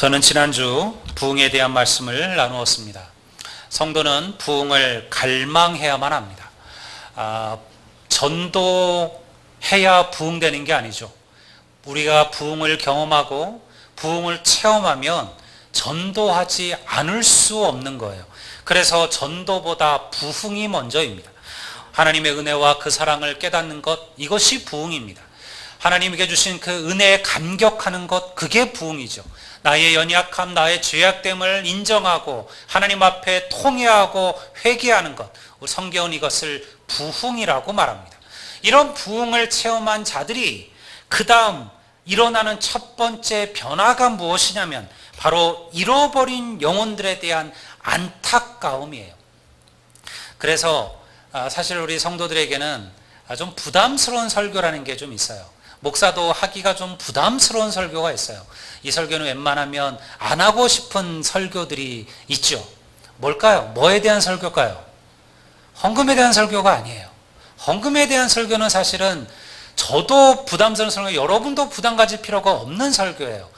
저는 지난주 부흥에 대한 말씀을 나누었습니다. 성도는 부흥을 갈망해야만 합니다. 전도해야 부흥되는 게 아니죠. 우리가 부흥을 경험하고 부흥을 체험하면 전도하지 않을 수 없는 거예요. 그래서 전도보다 부흥이 먼저입니다. 하나님의 은혜와 그 사랑을 깨닫는 것, 이것이 부흥입니다. 하나님께 주신 그 은혜에 감격하는 것, 그게 부흥이죠. 나의 연약함, 나의 죄악됨을 인정하고 하나님 앞에 통회하고 회개하는 것, 우리 성경은 이것을 부흥이라고 말합니다. 이런 부흥을 체험한 자들이 그 다음 일어나는 첫 번째 변화가 무엇이냐면 바로 잃어버린 영혼들에 대한 안타까움이에요. 그래서 사실 우리 성도들에게는 좀 부담스러운 설교라는 게 좀 있어요. 목사도 하기가 좀 부담스러운 설교가 있어요. 이 설교는 웬만하면 안 하고 싶은 설교들이 있죠. 뭘까요? 뭐에 대한 설교일까요? 헌금에 대한 설교가 아니에요. 헌금에 대한 설교는 사실은 저도 부담스러운 설교, 여러분도 부담 가질 필요가 없는 설교예요.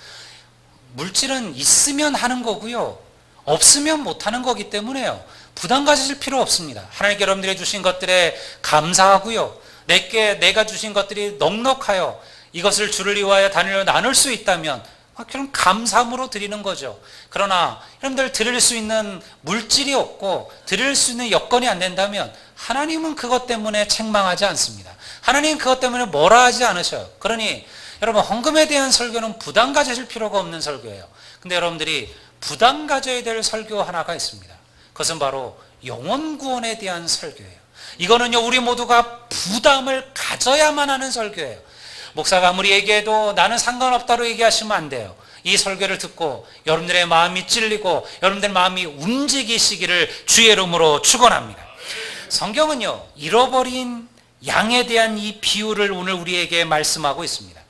물질은 있으면 하는 거고요. 없으면 못 하는 거기 때문에요. 부담 가질 필요 없습니다. 하나님께 여러분들이 주신 것들에 감사하고요. 내가 주신 것들이 넉넉하여 이것을 주를 위하여 단위로 나눌 수 있다면 그럼 감사함으로 드리는 거죠. 그러나 여러분들 드릴 수 있는 물질이 없고 드릴 수 있는 여건이 안 된다면 하나님은 그것 때문에 책망하지 않습니다. 하나님은 그것 때문에 뭐라 하지 않으셔요. 그러니 여러분, 헌금에 대한 설교는 부담 가지실 필요가 없는 설교예요. 근데 여러분들이 부담 가져야 될 설교 하나가 있습니다. 그것은 바로 영혼 구원에 대한 설교예요. 이거는요, 우리 모두가 부담을 가져야만 하는 설교예요. 목사가 아무리 얘기해도 나는 상관없다로 얘기하시면 안 돼요. 이 설교를 듣고 여러분들의 마음이 찔리고 여러분들 마음이 움직이시기를 주의 이름으로 축원합니다. 성경은요, 잃어버린 양에 대한 이 비유를 오늘 우리에게 말씀하고 있습니다.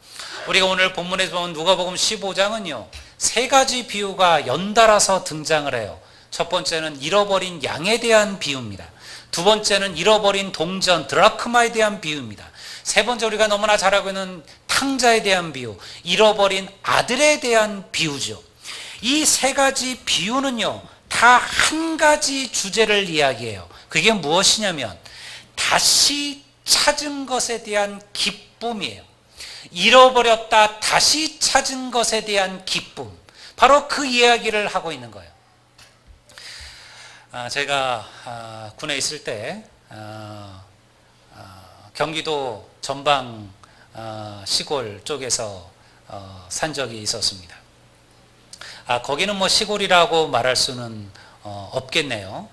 우리가 오늘 본문에서 본 누가복음 15장은요, 세 가지 비유가 연달아서 등장을 해요. 첫 번째는 잃어버린 양에 대한 비유입니다. 두 번째는 잃어버린 동전 드라크마에 대한 비유입니다. 세 번째, 우리가 너무나 잘 알고 있는 탕자에 대한 비유, 잃어버린 아들에 대한 비유죠. 이 세 가지 비유는요, 다 한 가지 주제를 이야기해요. 그게 무엇이냐면 다시 찾은 것에 대한 기쁨이에요. 잃어버렸다 다시 찾은 것에 대한 기쁨, 바로 그 이야기를 하고 있는 거예요. 제가 군에 있을 때 경기도 전방 시골 쪽에서 산 적이 있었습니다. 거기는 뭐 시골이라고 말할 수는 없겠네요.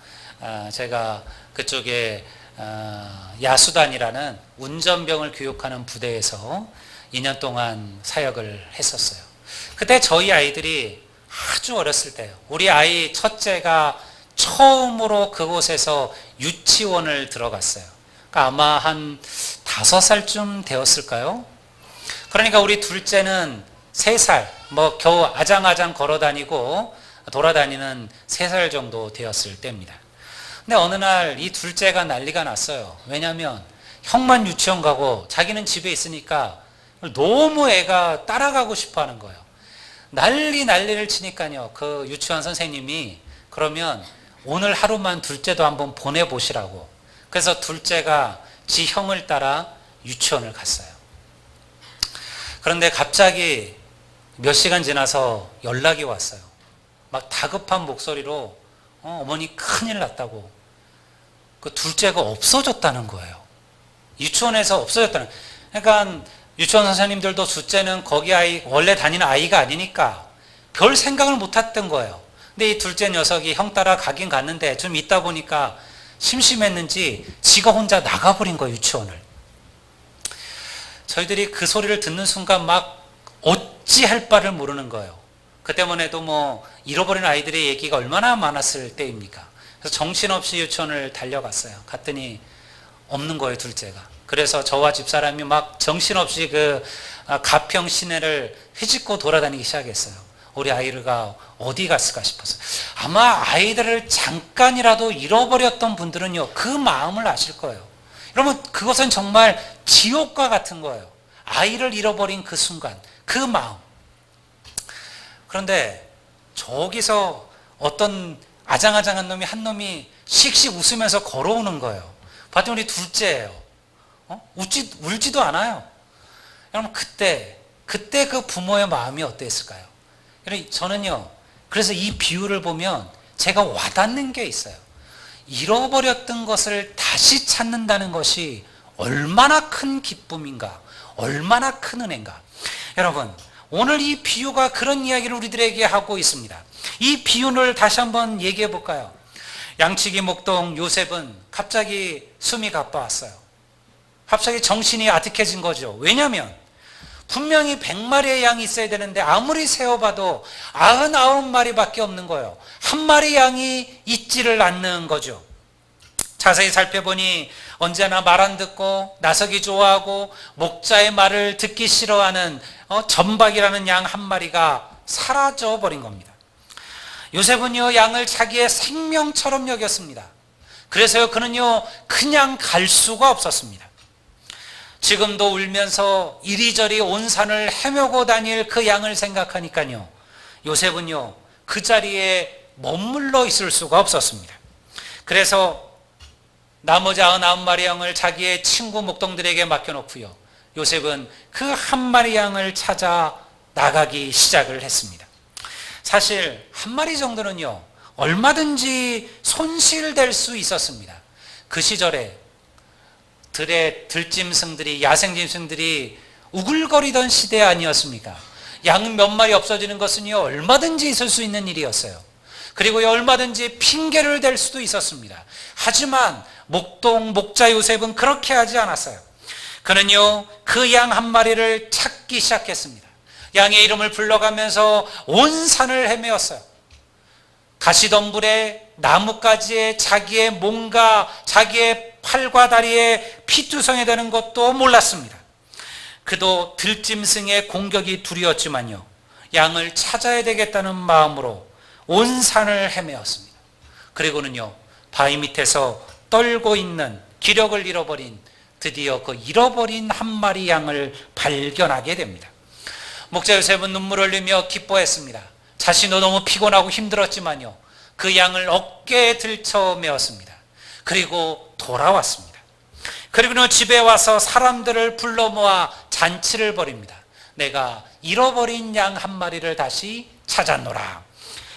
제가 그쪽에 야수단이라는 운전병을 교육하는 부대에서 2년 동안 사역을 했었어요. 그때 저희 아이들이 아주 어렸을 때요. 우리 아이 첫째가 처음으로 그곳에서 유치원을 들어갔어요. 그러니까 아마 한 5살쯤 되었을까요? 그러니까 우리 둘째는 3살, 뭐 겨우 아장아장 걸어다니고 돌아다니는 3살 정도 되었을 때입니다. 근데 어느 날 이 둘째가 난리가 났어요. 왜냐하면 형만 유치원 가고 자기는 집에 있으니까 너무 애가 따라가고 싶어 하는 거예요. 난리를 치니까요, 그 유치원 선생님이 그러면 오늘 하루만 둘째도 한번 보내보시라고. 그래서 둘째가 지 형을 따라 유치원을 갔어요. 그런데 갑자기 몇 시간 지나서 연락이 왔어요. 막 다급한 목소리로 어머니 큰일 났다고. 그 둘째가 없어졌다는 거예요. 유치원에서 없어졌다는 거예요. 그러니까 유치원 선생님들도 둘째는 거기 아이, 원래 다니는 아이가 아니니까 별 생각을 못 했던 거예요. 근데 이 둘째 녀석이 형 따라 가긴 갔는데 좀 있다 보니까 심심했는지 지가 혼자 나가버린 거예요, 유치원을. 저희들이 그 소리를 듣는 순간 막 어찌할 바를 모르는 거예요. 그때만 해도 뭐 잃어버린 아이들의 얘기가 얼마나 많았을 때입니까? 그래서 정신없이 유치원을 달려갔어요. 갔더니 없는 거예요, 둘째가. 그래서 저와 집사람이 막 정신없이 그 가평 시내를 휘짓고 돌아다니기 시작했어요. 우리 아이가 어디 갔을까 싶어서. 아마 아이들을 잠깐이라도 잃어버렸던 분들은요, 그 마음을 아실 거예요. 여러분, 그것은 정말 지옥과 같은 거예요. 아이를 잃어버린 그 순간, 그 마음. 그런데 저기서 어떤 아장아장한 놈이 한 놈이 씩씩 웃으면서 걸어오는 거예요. 봤더니 우리 둘째예요. 울지도 않아요. 여러분 그때 그 부모의 마음이 어땠을까요? 여러분 저는요, 그래서 이 비유를 보면 제가 와닿는 게 있어요. 잃어버렸던 것을 다시 찾는다는 것이 얼마나 큰 기쁨인가, 얼마나 큰 은혜인가. 여러분 오늘 이 비유가 그런 이야기를 우리들에게 하고 있습니다. 이 비유를 다시 한번 얘기해 볼까요? 양치기 목동 요셉은 갑자기 숨이 가빠왔어요. 갑자기 정신이 아득해진 거죠. 왜냐하면 분명히 100마리의 양이 있어야 되는데 아무리 세어봐도 99마리밖에 없는 거예요. 한 마리 양이 있지를 않는 거죠. 자세히 살펴보니 언제나 말 안 듣고 나서기 좋아하고 목자의 말을 듣기 싫어하는 전박이라는 양 한 마리가 사라져 버린 겁니다. 요셉은요, 양을 자기의 생명처럼 여겼습니다. 그래서요, 그는요, 그냥 갈 수가 없었습니다. 지금도 울면서 이리저리 온 산을 헤매고 다닐 그 양을 생각하니까요, 요셉은요, 그 자리에 머물러 있을 수가 없었습니다. 그래서 나머지 99마리 양을 자기의 친구 목동들에게 맡겨놓고요, 요셉은 그 한 마리 양을 찾아 나가기 시작을 했습니다. 사실 한 마리 정도는요, 얼마든지 손실될 수 있었습니다. 그 시절에 들의 들짐승들이, 야생짐승들이 우글거리던 시대 아니었습니까? 양 몇 마리 없어지는 것은요, 얼마든지 있을 수 있는 일이었어요. 그리고 얼마든지 핑계를 댈 수도 있었습니다. 하지만 목자 요셉은 그렇게 하지 않았어요. 그는요, 그 양 한 마리를 찾기 시작했습니다. 양의 이름을 불러가면서 온 산을 헤매었어요. 가시덤불에 나뭇가지에 자기의 몸과 자기의 팔과 다리에 피투성이 되는 것도 몰랐습니다. 그도 들짐승의 공격이 두려웠지만요, 양을 찾아야 되겠다는 마음으로 온 산을 헤매었습니다. 그리고는요, 바위 밑에서 떨고 있는, 기력을 잃어버린, 드디어 그 잃어버린 한 마리 양을 발견하게 됩니다. 목자 요셉은 눈물을 흘리며 기뻐했습니다. 자신도 너무 피곤하고 힘들었지만요, 그 양을 어깨에 들쳐 메었습니다. 그리고 돌아왔습니다. 그리고는 집에 와서 사람들을 불러 모아 잔치를 벌입니다. 내가 잃어버린 양 한 마리를 다시 찾았노라.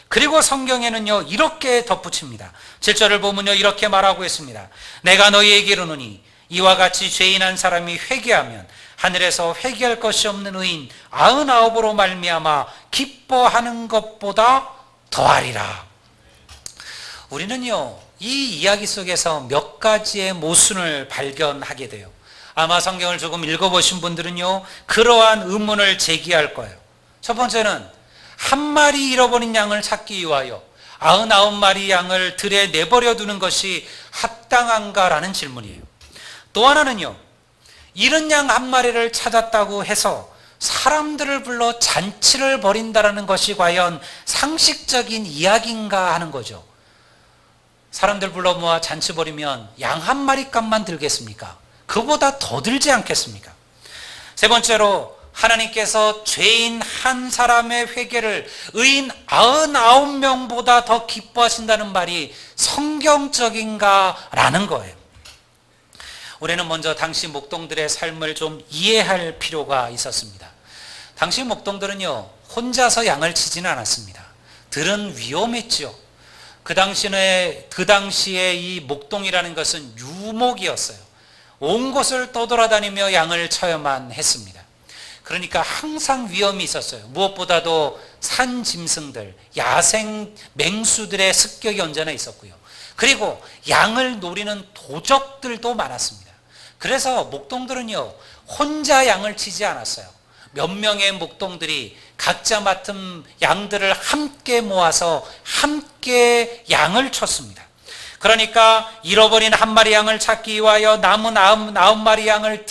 그리고 성경에는요, 이렇게 덧붙입니다. 7절을 보면요, 이렇게 말하고 있습니다. 내가 너희에게 이르노니 이와 같이 죄인 한 사람이 회개하면 하늘에서 회개할 것이 없는 의인 99으로 말미암아 기뻐하는 것보다 더하리라. 우리는요, 이 이야기 속에서 몇 가지의 모순을 발견하게 돼요. 아마 성경을 조금 읽어보신 분들은요, 그러한 의문을 제기할 거예요. 첫 번째는 한 마리 잃어버린 양을 찾기 위하여 99마리 양을 들에 내버려 두는 것이 합당한가라는 질문이에요. 또 하나는요, 잃은 양 한 마리를 찾았다고 해서 사람들을 불러 잔치를 벌인다라는 것이 과연 상식적인 이야기인가 하는 거죠. 사람들 불러 모아 잔치 벌이면 양 한 마리 값만 들겠습니까? 그보다 더 들지 않겠습니까? 세 번째로, 하나님께서 죄인 한 사람의 회개를 의인 99명보다 더 기뻐하신다는 말이 성경적인가라는 거예요. 우리는 먼저 당시 목동들의 삶을 좀 이해할 필요가 있었습니다. 당시 목동들은요, 혼자서 양을 치지는 않았습니다. 들은 위험했죠. 그 당시에 이 목동이라는 것은 유목이었어요. 온 곳을 떠돌아다니며 양을 쳐야만 했습니다. 그러니까 항상 위험이 있었어요. 무엇보다도 산 짐승들, 야생 맹수들의 습격이 언제나 있었고요. 그리고 양을 노리는 도적들도 많았습니다. 그래서 목동들은요, 혼자 양을 치지 않았어요. 몇 명의 목동들이 각자 맡은 양들을 함께 모아서 함께 양을 쳤습니다. 그러니까 잃어버린 한 마리 양을 찾기 위하여 남은 99마리 양을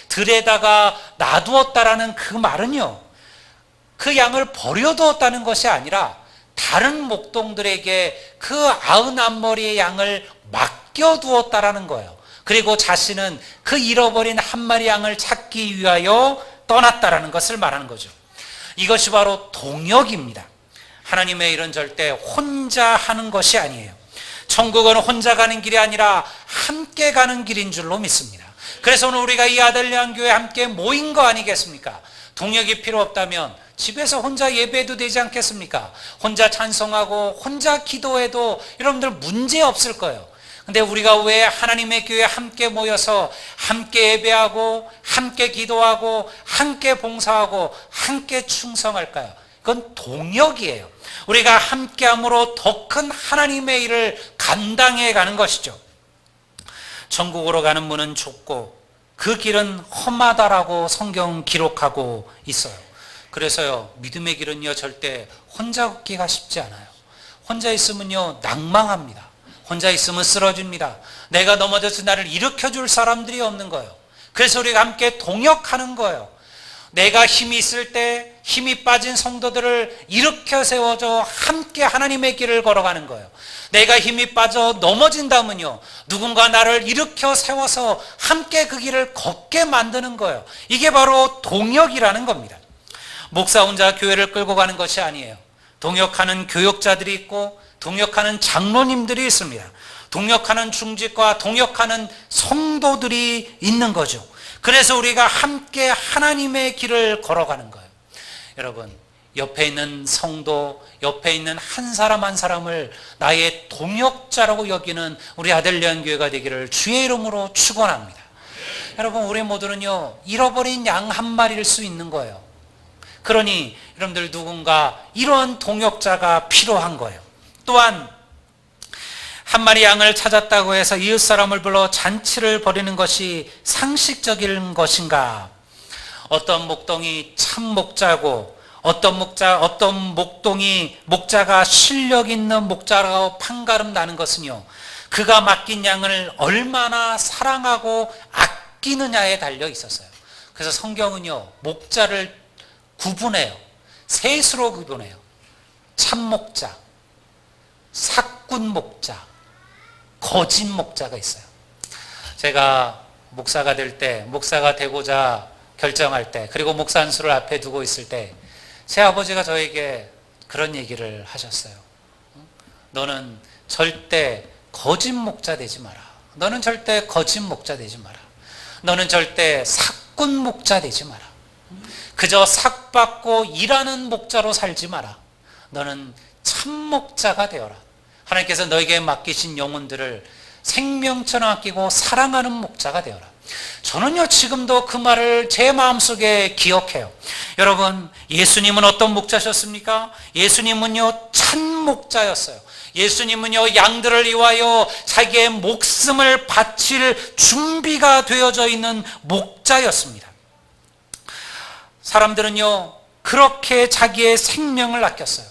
들에다가 놔두었다라는 그 말은요, 그 양을 버려두었다는 것이 아니라 다른 목동들에게 그 99마리의 양을 맡겨두었다라는 거예요. 그리고 자신은 그 잃어버린 한 마리 양을 찾기 위하여 떠났다라는 것을 말하는 거죠. 이것이 바로 동역입니다. 하나님의 일은 절대 혼자 하는 것이 아니에요. 천국은 혼자 가는 길이 아니라 함께 가는 길인 줄로 믿습니다. 그래서 오늘 우리가 이 아들리안 교회에 함께 모인 거 아니겠습니까? 동역이 필요 없다면 집에서 혼자 예배해도 되지 않겠습니까? 혼자 찬송하고 혼자 기도해도 여러분들 문제 없을 거예요. 근데 우리가 왜 하나님의 교회에 함께 모여서 함께 예배하고 함께 기도하고 함께 봉사하고 함께 충성할까요? 그건 동역이에요. 우리가 함께함으로 더 큰 하나님의 일을 감당해 가는 것이죠. 천국으로 가는 문은 좁고 그 길은 험하다라고 성경 기록하고 있어요. 그래서요, 믿음의 길은요 절대 혼자 걷기가 쉽지 않아요. 혼자 있으면요 낭망합니다. 혼자 있으면 쓰러집니다. 내가 넘어져서 나를 일으켜줄 사람들이 없는 거예요. 그래서 우리가 함께 동역하는 거예요. 내가 힘이 있을 때 힘이 빠진 성도들을 일으켜 세워줘 함께 하나님의 길을 걸어가는 거예요. 내가 힘이 빠져 넘어진다면요, 누군가 나를 일으켜 세워서 함께 그 길을 걷게 만드는 거예요. 이게 바로 동역이라는 겁니다. 목사 혼자 교회를 끌고 가는 것이 아니에요. 동역하는 교역자들이 있고 동역하는 장로님들이 있습니다. 동역하는 중직과 동역하는 성도들이 있는 거죠. 그래서 우리가 함께 하나님의 길을 걸어가는 거예요. 여러분, 옆에 있는 성도, 옆에 있는 한 사람 한 사람을 나의 동역자라고 여기는 우리 아들리안 교회가 되기를 주의 이름으로 축원합니다. 여러분, 우리 모두는요 잃어버린 양 한 마리일 수 있는 거예요. 그러니 여러분들 누군가 이런 동역자가 필요한 거예요. 또한 한 마리 양을 찾았다고 해서 이웃 사람을 불러 잔치를 벌이는 것이 상식적인 것인가? 어떤 목동이 참 목자고 어떤 목자가 실력 있는 목자라고 판가름 나는 것은요, 그가 맡긴 양을 얼마나 사랑하고 아끼느냐에 달려 있었어요. 그래서 성경은요 목자를 구분해요. 셋으로 구분해요. 참 목자, 사꾼 목자, 거짓 목자가 있어요. 제가 목사가 될 때, 목사가 되고자 결정할 때, 그리고 목사 안수를 앞에 두고 있을 때 제 아버지가 저에게 그런 얘기를 하셨어요. 너는 절대 거짓 목자 되지 마라. 너는 절대 거짓 목자 되지 마라. 너는 절대 사꾼 목자 되지 마라. 그저 삭받고 일하는 목자로 살지 마라. 너는 참 목자가 되어라. 하나님께서 너에게 맡기신 영혼들을 생명처럼 아끼고 사랑하는 목자가 되어라. 저는요 지금도 그 말을 제 마음속에 기억해요. 여러분, 예수님은 어떤 목자셨습니까? 예수님은요 참 목자였어요. 예수님은요 양들을 위하여 자기의 목숨을 바칠 준비가 되어져 있는 목자였습니다. 사람들은요 그렇게 자기의 생명을 아꼈어요.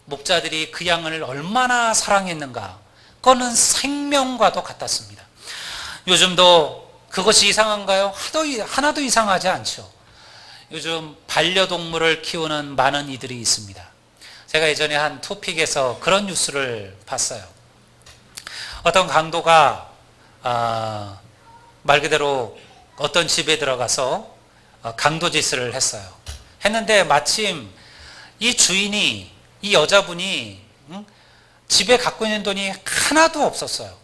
목자들이 그 양을 얼마나 사랑했는가, 그거는 생명과도 같았습니다. 요즘도 그것이 이상한가요? 하나도 이상하지 않죠. 요즘 반려동물을 키우는 많은 이들이 있습니다. 제가 예전에 한 토픽에서 그런 뉴스를 봤어요. 어떤 강도가 말 그대로 어떤 집에 들어가서 강도짓을 했어요. 했는데 마침 이 주인이, 이 여자분이 집에 갖고 있는 돈이 하나도 없었어요.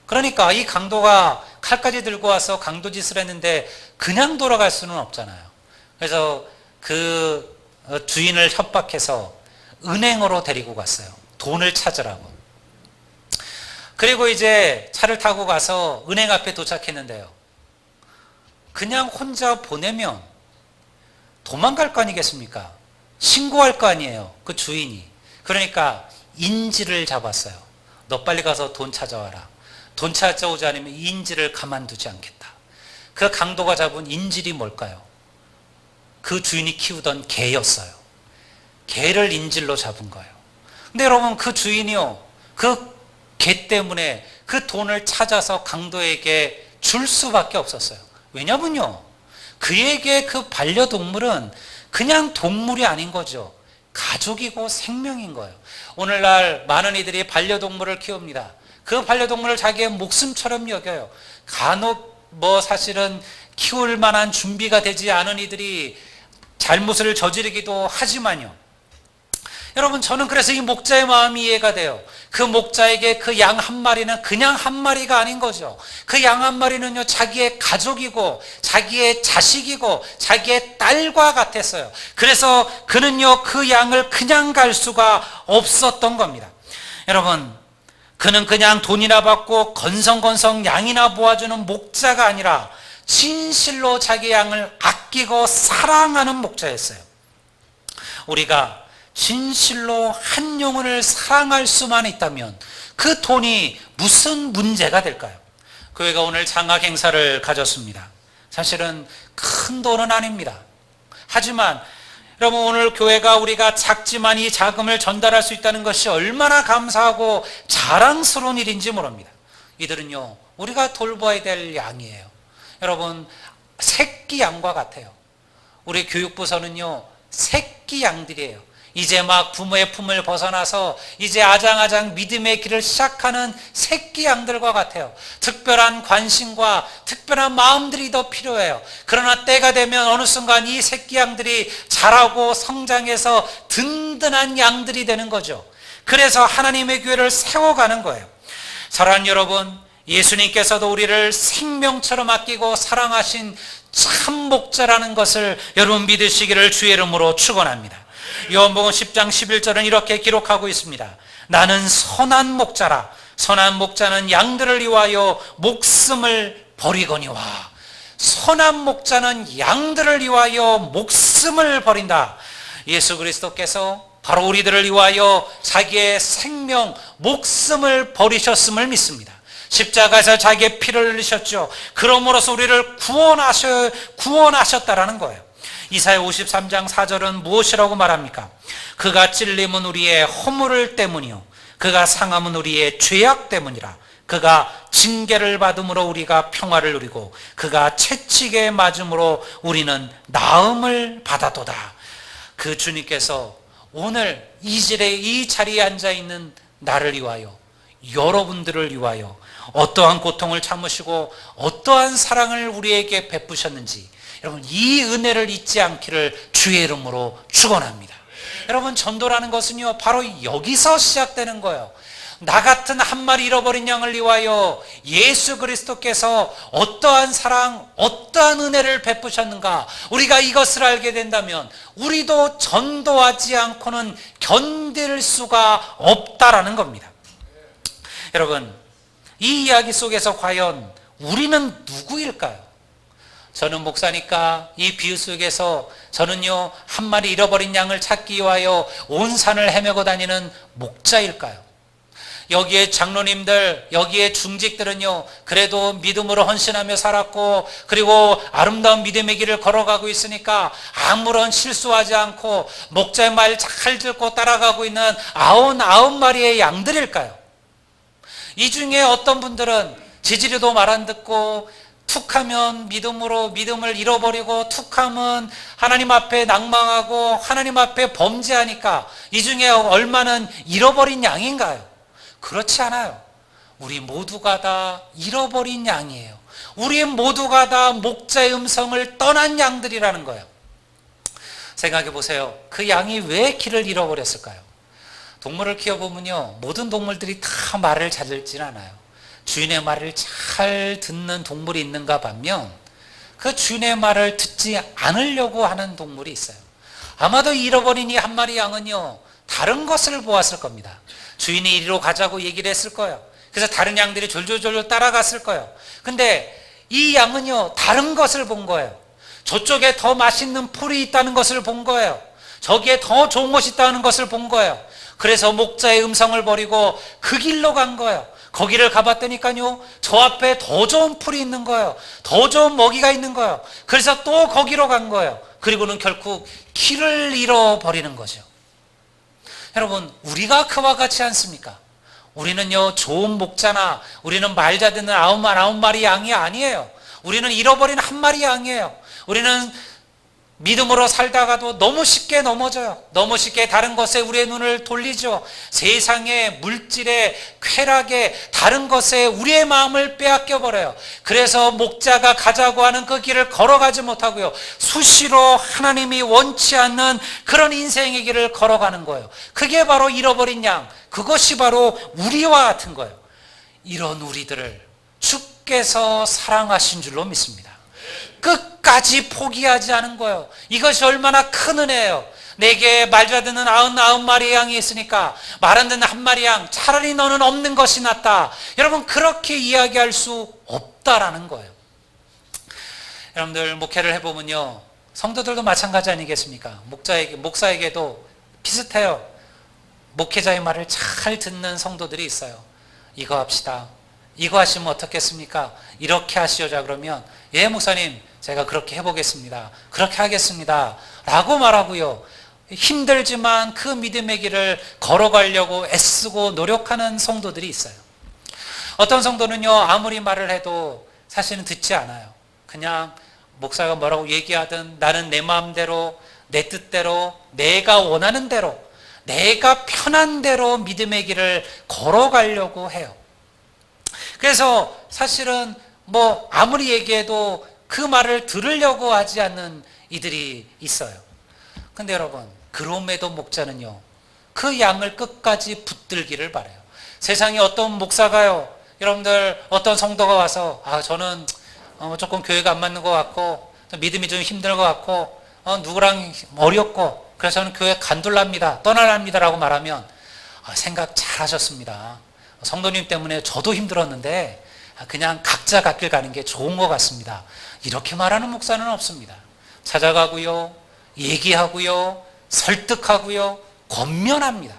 그러니까 이 강도가 칼까지 들고 와서 강도짓을 했는데 그냥 돌아갈 수는 없잖아요. 그래서 그 주인을 협박해서 은행으로 데리고 갔어요. 돈을 찾으라고. 그리고 이제 차를 타고 가서 은행 앞에 도착했는데요, 그냥 혼자 보내면 도망갈 거 아니겠습니까? 신고할 거 아니에요, 그 주인이. 그러니까 인질을 잡았어요. 너 빨리 가서 돈 찾아와라. 돈 찾아오지 않으면 인질을 가만두지 않겠다. 그 강도가 잡은 인질이 뭘까요? 그 주인이 키우던 개였어요. 개를 인질로 잡은 거예요. 근데 여러분, 그 주인이요, 그 개 때문에 그 돈을 찾아서 강도에게 줄 수밖에 없었어요. 왜냐면요, 그에게 그 반려동물은 그냥 동물이 아닌 거죠. 가족이고 생명인 거예요. 오늘날 많은 이들이 반려동물을 키웁니다. 그 반려동물을 자기의 목숨처럼 여겨요. 간혹 사실은 키울 만한 준비가 되지 않은 이들이 잘못을 저지르기도 하지만요. 여러분, 저는 그래서 이 목자의 마음이 이해가 돼요. 그 목자에게 그 양 한 마리는 그냥 한 마리가 아닌 거죠. 그 양 한 마리는요, 자기의 가족이고 자기의 자식이고 자기의 딸과 같았어요. 그래서 그는요, 그 양을 그냥 갈 수가 없었던 겁니다. 여러분, 그는 그냥 돈이나 받고 건성건성 양이나 모아주는 목자가 아니라 진실로 자기 양을 아끼고 사랑하는 목자였어요. 우리가 진실로 한 영혼을 사랑할 수만 있다면 그 돈이 무슨 문제가 될까요? 교회가 오늘 장학 행사를 가졌습니다. 사실은 큰 돈은 아닙니다. 하지만 여러분, 오늘 교회가 우리가 작지만 이 자금을 전달할 수 있다는 것이 얼마나 감사하고 자랑스러운 일인지 모릅니다. 이들은요, 우리가 돌봐야 될 양이에요. 여러분, 새끼 양과 같아요. 우리 교육부서는요, 새끼 양들이에요. 이제 막 부모의 품을 벗어나서 이제 아장아장 믿음의 길을 시작하는 새끼 양들과 같아요. 특별한 관심과 특별한 마음들이 더 필요해요. 그러나 때가 되면 어느 순간 이 새끼 양들이 자라고 성장해서 든든한 양들이 되는 거죠. 그래서 하나님의 교회를 세워가는 거예요. 사랑하는 여러분, 예수님께서도 우리를 생명처럼 아끼고 사랑하신 참 목자라는 것을 여러분 믿으시기를 주의 이름으로 축원합니다. 요한복음 10장 11절은 이렇게 기록하고 있습니다. 나는 선한 목자라. 선한 목자는 양들을 위하여 목숨을 버리거니와. 선한 목자는 양들을 위하여 목숨을 버린다. 예수 그리스도께서 바로 우리들을 위하여 자기의 생명, 목숨을 버리셨음을 믿습니다. 십자가에서 자기의 피를 흘리셨죠. 그러므로서 우리를 구원하셨다라는 거예요. 이사야 53장 4절은 무엇이라고 말합니까? 그가 찔림은 우리의 허물 때문이요 그가 상함은 우리의 죄악 때문이라. 그가 징계를 받음으로 우리가 평화를 누리고 그가 채찍에 맞음으로 우리는 나음을 받아도다. 그 주님께서 오늘 이 자리에 앉아있는 나를 위하여, 여러분들을 위하여 어떠한 고통을 참으시고 어떠한 사랑을 우리에게 베푸셨는지 여러분, 이 은혜를 잊지 않기를 주의 이름으로 축원합니다. 여러분, 전도라는 것은요, 바로 여기서 시작되는 거예요. 나 같은 한 마리 잃어버린 양을 위하여 예수 그리스도께서 어떠한 사랑, 어떠한 은혜를 베푸셨는가, 우리가 이것을 알게 된다면 우리도 전도하지 않고는 견딜 수가 없다라는 겁니다. 여러분, 이 이야기 속에서 과연 우리는 누구일까요? 저는 목사니까 이 비유 속에서 저는요, 한 마리 잃어버린 양을 찾기 위하여 온 산을 헤매고 다니는 목자일까요? 여기에 장로님들, 여기에 중직들은요, 그래도 믿음으로 헌신하며 살았고, 그리고 아름다운 믿음의 길을 걸어가고 있으니까 아무런 실수하지 않고 목자의 말 잘 듣고 따라가고 있는 99마리의 양들일까요? 이 중에 어떤 분들은 지지리도 말 안 듣고 툭하면 믿음을 잃어버리고 툭하면 하나님 앞에 낭망하고 하나님 앞에 범죄하니까 이 중에 얼마는 잃어버린 양인가요? 그렇지 않아요. 우리 모두가 다 잃어버린 양이에요. 우리 모두가 다 목자의 음성을 떠난 양들이라는 거예요. 생각해 보세요. 그 양이 왜 길을 잃어버렸을까요? 동물을 키워보면요, 모든 동물들이 다 말을 잘 듣지는 않아요. 주인의 말을 잘 듣는 동물이 있는가 반면 그 주인의 말을 듣지 않으려고 하는 동물이 있어요. 아마도 잃어버린 이 한 마리 양은요, 다른 것을 보았을 겁니다. 주인이 이리로 가자고 얘기를 했을 거예요. 그래서 다른 양들이 졸졸졸 따라갔을 거예요. 근데 이 양은요, 다른 것을 본 거예요. 저쪽에 더 맛있는 풀이 있다는 것을 본 거예요. 저기에 더 좋은 것이 있다는 것을 본 거예요. 그래서 목자의 음성을 버리고 그 길로 간 거예요. 거기를 가봤더니까요, 저 앞에 더 좋은 풀이 있는 거예요. 더 좋은 먹이가 있는 거예요. 그래서 또 거기로 간 거예요. 그리고는 결국 길을 잃어버리는 거죠. 여러분, 우리가 그와 같지 않습니까? 우리는요, 좋은 목자나 우리는 말 잘 듣는 99마리 양이 아니에요. 우리는 잃어버린 한 마리 양이에요. 우리는 믿음으로 살다가도 너무 쉽게 넘어져요. 너무 쉽게 다른 것에 우리의 눈을 돌리죠. 세상의 물질의 쾌락에 다른 것에 우리의 마음을 빼앗겨 버려요. 그래서 목자가 가자고 하는 그 길을 걸어가지 못하고요. 수시로 하나님이 원치 않는 그런 인생의 길을 걸어가는 거예요. 그게 바로 잃어버린 양, 그것이 바로 우리와 같은 거예요. 이런 우리들을 주께서 사랑하신 줄로 믿습니다. 끝까지 포기하지 않은 거예요. 이것이 얼마나 큰 은혜예요. 내게 말잘 듣는 99마리의 양이 있으니까 말 안 듣는 한 마리 양, 차라리 너는 없는 것이 낫다. 여러분, 그렇게 이야기할 수 없다라는 거예요. 여러분들 목회를 해보면요, 성도들도 마찬가지 아니겠습니까? 목사에게도 비슷해요. 목회자의 말을 잘 듣는 성도들이 있어요. 이거 합시다. 이거 하시면 어떻겠습니까? 이렇게 하시오자 그러면, 예 목사님 제가 그렇게 해보겠습니다. 그렇게 하겠습니다. 라고 말하고요. 힘들지만 그 믿음의 길을 걸어가려고 애쓰고 노력하는 성도들이 있어요. 어떤 성도는요, 아무리 말을 해도 사실은 듣지 않아요. 그냥 목사가 뭐라고 얘기하든 나는 내 마음대로, 내 뜻대로, 내가 원하는 대로, 내가 편한 대로 믿음의 길을 걸어가려고 해요. 그래서 사실은 아무리 얘기해도 그 말을 들으려고 하지 않는 이들이 있어요. 근데 여러분, 그럼에도 목자는요, 그 양을 끝까지 붙들기를 바라요. 세상에 어떤 목사가요, 여러분들 어떤 성도가 와서 저는 조금 교회가 안 맞는 것 같고 믿음이 좀 힘든 것 같고 누구랑 어렵고 그래서 저는 교회 간둘랍니다, 떠나랍니다 라고 말하면 생각 잘 하셨습니다. 성도님 때문에 저도 힘들었는데 그냥 각자 갈 길 가는 게 좋은 것 같습니다. 이렇게 말하는 목사는 없습니다. 찾아가고요, 얘기하고요, 설득하고요, 권면합니다.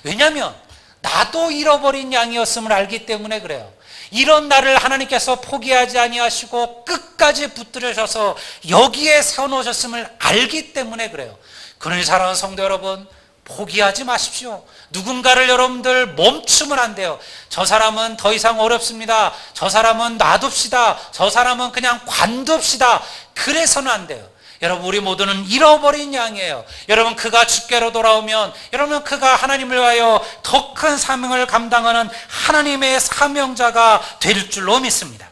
왜냐하면 나도 잃어버린 양이었음을 알기 때문에 그래요. 이런 나를 하나님께서 포기하지 아니하시고 끝까지 붙들으셔서 여기에 세워놓으셨음을 알기 때문에 그래요. 그러니 사랑하는 성도 여러분, 포기하지 마십시오. 누군가를 여러분들 멈추면 안 돼요. 저 사람은 더 이상 어렵습니다. 저 사람은 놔둡시다. 저 사람은 그냥 관둡시다. 그래서는 안 돼요. 여러분, 우리 모두는 잃어버린 양이에요. 여러분, 그가 주께로 돌아오면 여러분, 그가 하나님을 위하여 더 큰 사명을 감당하는 하나님의 사명자가 될 줄로 믿습니다.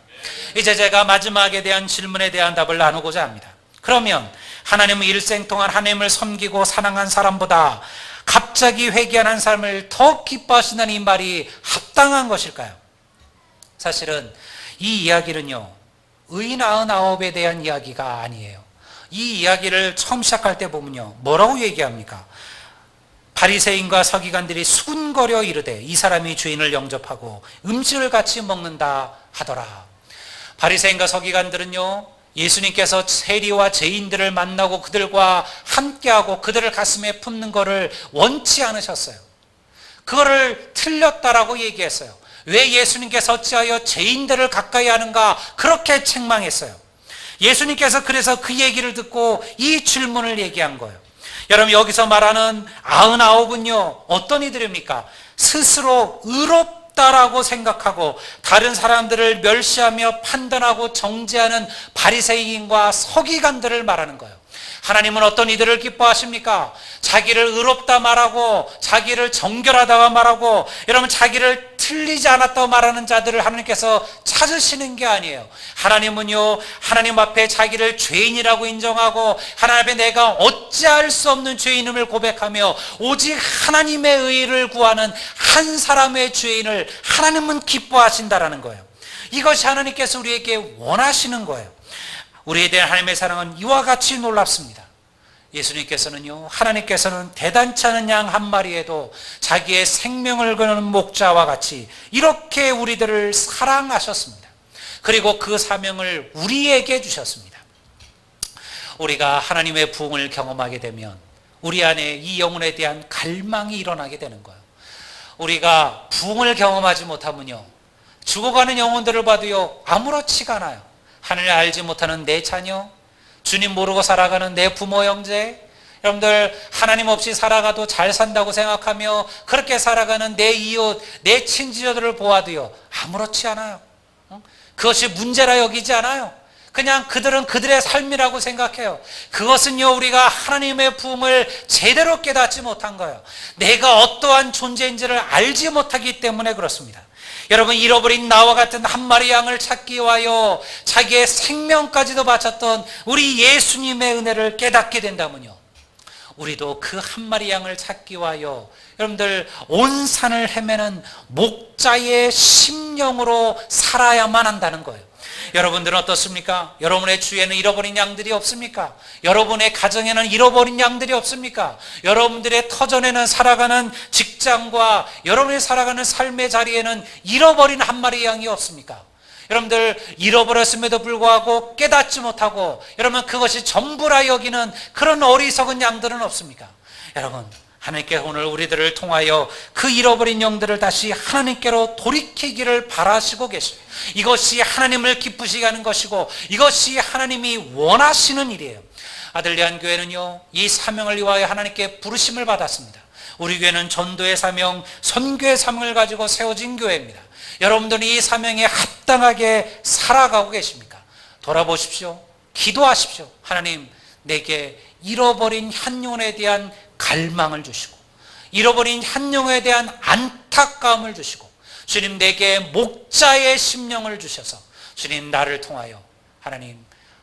이제 제가 마지막에 대한 질문에 대한 답을 나누고자 합니다. 그러면 하나님은 일생 동안 하나님을 섬기고 사랑한 사람보다 갑자기 회개한 사람을 더 기뻐하신다는 이 말이 합당한 것일까요? 사실은 이 이야기는요, 의인 99에 대한 이야기가 아니에요. 이 이야기를 처음 시작할 때 보면요, 뭐라고 얘기합니까? 바리새인과 서기관들이 수군거려 이르되 이 사람이 주인을 영접하고 음식을 같이 먹는다 하더라. 바리새인과 서기관들은요, 예수님께서 세리와 죄인들을 만나고 그들과 함께하고 그들을 가슴에 품는 것을 원치 않으셨어요. 그거를 틀렸다라고 얘기했어요. 왜 예수님께서 어찌하여 죄인들을 가까이 하는가 그렇게 책망했어요. 예수님께서 그래서 그 얘기를 듣고 이 질문을 얘기한 거예요. 여러분, 여기서 말하는 99은요 어떤 이들입니까? 스스로 의롭다라고 생각하고 다른 사람들을 멸시하며 판단하고 정죄하는 바리새인과 서기관들을 말하는 거예요. 하나님은 어떤 이들을 기뻐하십니까? 자기를 의롭다 말하고 자기를 정결하다고 말하고 여러분, 자기를 틀리지 않았다고 말하는 자들을 하나님께서 찾으시는 게 아니에요. 하나님은요, 하나님 앞에 자기를 죄인이라고 인정하고 하나님 앞에 내가 어찌할 수 없는 죄인임을 고백하며 오직 하나님의 의를 구하는 한 사람의 죄인을 하나님은 기뻐하신다라는 거예요. 이것이 하나님께서 우리에게 원하시는 거예요. 우리에 대한 하나님의 사랑은 이와 같이 놀랍습니다. 예수님께서는요, 하나님께서는 대단치 않은 양 한 마리에도 자기의 생명을 거는 목자와 같이 이렇게 우리들을 사랑하셨습니다. 그리고 그 사명을 우리에게 주셨습니다. 우리가 하나님의 부흥을 경험하게 되면 우리 안에 이 영혼에 대한 갈망이 일어나게 되는 거예요. 우리가 부흥을 경험하지 못하면요, 죽어가는 영혼들을 봐도요 아무렇지가 않아요. 하나님을 알지 못하는 내 자녀, 주님 모르고 살아가는 내 부모 형제, 여러분들 하나님 없이 살아가도 잘 산다고 생각하며 그렇게 살아가는 내 이웃, 내 친지들을 보아도요 아무렇지 않아요. 그것이 문제라 여기지 않아요. 그냥 그들은 그들의 삶이라고 생각해요. 그것은요, 우리가 하나님의 부흥을 제대로 깨닫지 못한 거예요. 내가 어떠한 존재인지를 알지 못하기 때문에 그렇습니다. 여러분, 잃어버린 나와 같은 한 마리 양을 찾기 위하여 자기의 생명까지도 바쳤던 우리 예수님의 은혜를 깨닫게 된다면요, 우리도 그 한 마리 양을 찾기 위하여 여러분들 온 산을 헤매는 목자의 심령으로 살아야만 한다는 거예요. 여러분들은 어떻습니까? 여러분의 주위에는 잃어버린 양들이 없습니까? 여러분의 가정에는 잃어버린 양들이 없습니까? 여러분들의 터전에는 살아가는 직장과 여러분이 살아가는 삶의 자리에는 잃어버린 한 마리 양이 없습니까? 여러분들 잃어버렸음에도 불구하고 깨닫지 못하고 여러분 그것이 전부라 여기는 그런 어리석은 양들은 없습니까? 여러분, 하나님께 오늘 우리들을 통하여 그 잃어버린 영들을 다시 하나님께로 돌이키기를 바라시고 계십니다. 이것이 하나님을 기쁘시게 하는 것이고 이것이 하나님이 원하시는 일이에요. 아들리안 교회는요, 이 사명을 위하여 하나님께 부르심을 받았습니다. 우리 교회는 전도의 사명, 선교의 사명을 가지고 세워진 교회입니다. 여러분들은 이 사명에 합당하게 살아가고 계십니까? 돌아보십시오. 기도하십시오. 하나님, 내게 잃어버린 한 영혼에 대한 갈망을 주시고 잃어버린 한 영혼에 대한 안타까움을 주시고 주님, 내게 목자의 심령을 주셔서 주님, 나를 통하여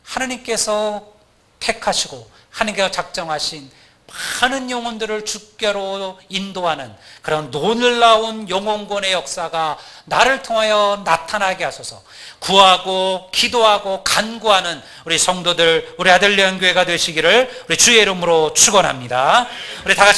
하나님께서 택하시고 하나님께서 작정하신 많은 영혼들을 주께로 인도하는 그런 놀라운 영혼권의 역사가 나를 통하여 나타나게 하소서. 구하고 기도하고 간구하는 우리 성도들, 우리 아들리안 교회가 되시기를 우리 주의 이름으로 축원합니다. 우리 다 같이